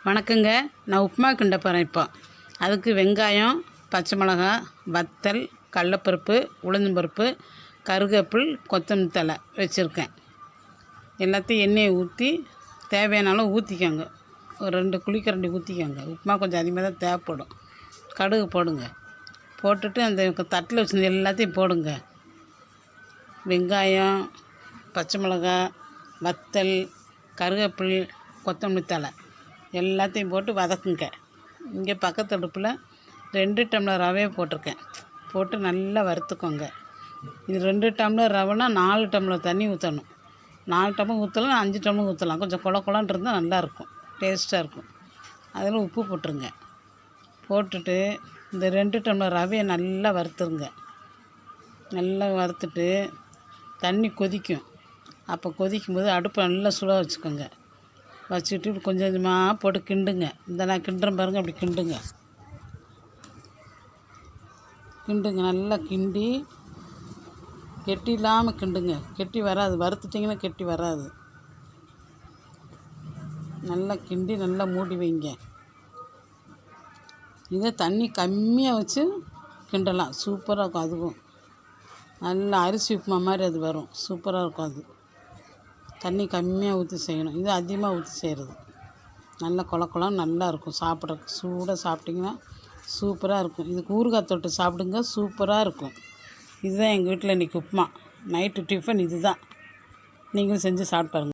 வணக்கங்க. நான் உப்புமா கிண்ட போகிறேன். இப்போ அதுக்கு வெங்காயம், பச்சை மிளகா, வத்தல், கடலப்பருப்பு, உளுந்தம்பருப்பு, கருவேப்பில், கொத்தமல்லி தழை வச்சுருக்கேன். எல்லாத்தையும் எண்ணெயை ஊற்றி தேவையான அளவு ஊற்றிக்கோங்க. ஒரு 2 குழிக்கரண்டி ஊற்றிக்கோங்க. உப்புமா கொஞ்சம் அதிகமாக தான் தேவைப்படும். கடுகு போடுங்க. போட்டுட்டு அந்த தட்டில் வச்சுருந்த எல்லாத்தையும் போடுங்க. வெங்காயம், பச்சை மிளகா, வத்தல், கருவேப்பில், கொத்தமல்லி தழை எல்லாத்தையும் போட்டு வதக்குங்க. இங்கே பக்கத்து அடுப்பில் 2 டம்ளர் ரவையை போட்டிருக்கேன். போட்டு நல்லா வறுத்துக்கோங்க. இது 2 டம்ளர் ரவைனா 4 டம்ளர் தண்ணி ஊற்றணும். 4 டம்ளர் ஊற்றலாம், 5 டம்ளர் ஊற்றலாம். கொஞ்சம் கொலன்னு இருந்தால் நல்லாயிருக்கும், டேஸ்ட்டாக இருக்கும். அதில் உப்பு போட்டுருங்க. போட்டுட்டு இந்த 2 டம்ளர் ரவையை நல்லா வறுத்துருங்க. நல்லா வறுத்துட்டு தண்ணி கொதிக்கும். அப்போ கொதிக்கும்போது அடுப்பை நல்லா சுட வச்சுக்கோங்க. வச்சுட்டு கொஞ்சம் கொஞ்சமாக போட்டு கிண்டுங்க. இந்த நான் கிண்டுறேன் பாருங்கள், அப்படி கிண்டுங்க. நல்லா கிண்டி கெட்டி இல்லாமல் கிண்டுங்க. கெட்டி வராது, வறுத்துட்டிங்கன்னா கெட்டி வராது. நல்லா கிண்டி நல்லா மூடி வைங்க. இதை தண்ணி கம்மியாக வச்சு கிண்டலாம், சூப்பராக இருக்கும். அதுவும் நல்லா அரிசி உப்புமா மாதிரி அது வரும், சூப்பராக இருக்கும். அது தண்ணி கம்மியாக ஊற்றி செய்யணும். இது அதிகமாக ஊற்றி செய்கிறது நல்லா கொலன்னு நல்லாயிருக்கும். சாப்பிட்றதுக்கு சூடாக சாப்பிட்டிங்கன்னா சூப்பராக இருக்கும். இதுக்கு ஊறுகாய் தொட்டு சாப்பிடுங்க, சூப்பராக இருக்கும். இதுதான் எங்கள் வீட்டில் இன்றைக்கி உப்புமா. நைட்டு டிஃபன் இது தான். நீங்களும் செஞ்சு சாப்பிட்டு பாருங்க.